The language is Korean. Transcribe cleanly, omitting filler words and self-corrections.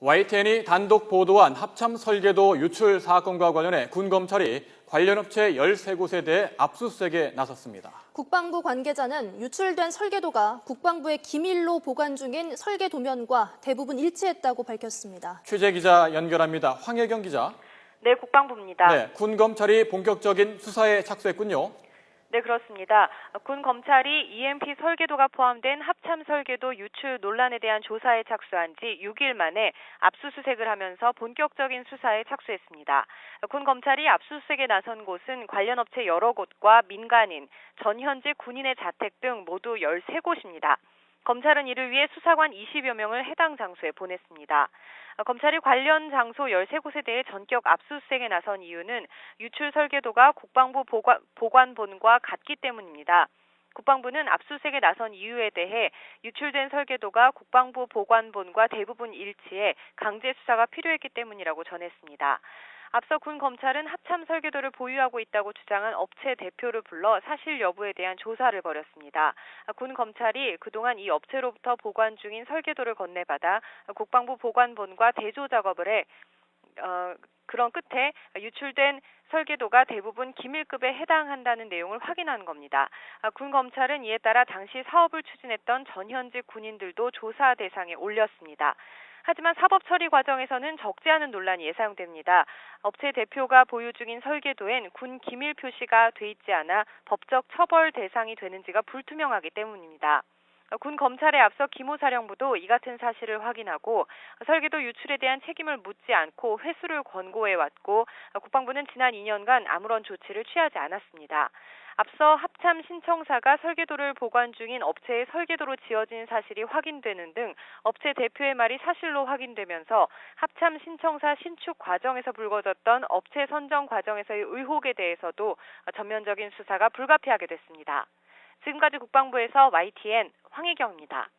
YTN이 단독 보도한 합참 설계도 유출 사건과 관련해 군 검찰이 관련 업체 13곳에 대해 압수수색에 나섰습니다. 국방부 관계자는 유출된 설계도가 국방부의 기밀로 보관 중인 설계 도면과 대부분 일치했다고 밝혔습니다. 취재 기자 연결합니다. 황혜경 기자. 네, 국방부입니다. 네, 군 검찰이 본격적인 수사에 착수했군요. 네, 그렇습니다. 군 검찰이 EMP 설계도가 포함된 합참 설계도 유출 논란에 대한 조사에 착수한 지 6일 만에 압수수색을 하면서 본격적인 수사에 착수했습니다. 군 검찰이 압수수색에 나선 곳은 관련 업체 여러 곳과 민간인, 전현직 군인의 자택 등 모두 13곳입니다. 검찰은 이를 위해 수사관 20여 명을 해당 장소에 보냈습니다. 검찰이 관련 장소 13곳에 대해 전격 압수수색에 나선 이유는 유출 설계도가 국방부 보관본과 같기 때문입니다. 국방부는 압수수색에 나선 이유에 대해 유출된 설계도가 국방부 보관본과 대부분 일치해 강제 수사가 필요했기 때문이라고 전했습니다. 앞서 군 검찰은 합참 설계도를 보유하고 있다고 주장한 업체 대표를 불러 사실 여부에 대한 조사를 벌였습니다. 군 검찰이 그동안 이 업체로부터 보관 중인 설계도를 건네받아 국방부 보관본과 대조 작업을 해 그런 끝에 유출된 설계도가 대부분 기밀급에 해당한다는 내용을 확인한 겁니다. 군 검찰은 이에 따라 당시 사업을 추진했던 전현직 군인들도 조사 대상에 올렸습니다. 하지만 사법 처리 과정에서는 적지 않은 논란이 예상됩니다. 업체 대표가 보유 중인 설계도엔 군 기밀 표시가 돼 있지 않아 법적 처벌 대상이 되는지가 불투명하기 때문입니다. 군 검찰에 앞서 김호 사령부도 이 같은 사실을 확인하고 설계도 유출에 대한 책임을 묻지 않고 회수를 권고해왔고 국방부는 지난 2년간 아무런 조치를 취하지 않았습니다. 앞서 합참 신청사가 설계도를 보관 중인 업체의 설계도로 지어진 사실이 확인되는 등 업체 대표의 말이 사실로 확인되면서 합참 신청사 신축 과정에서 불거졌던 업체 선정 과정에서의 의혹에 대해서도 전면적인 수사가 불가피하게 됐습니다. 지금까지 국방부에서 YTN 황혜경입니다.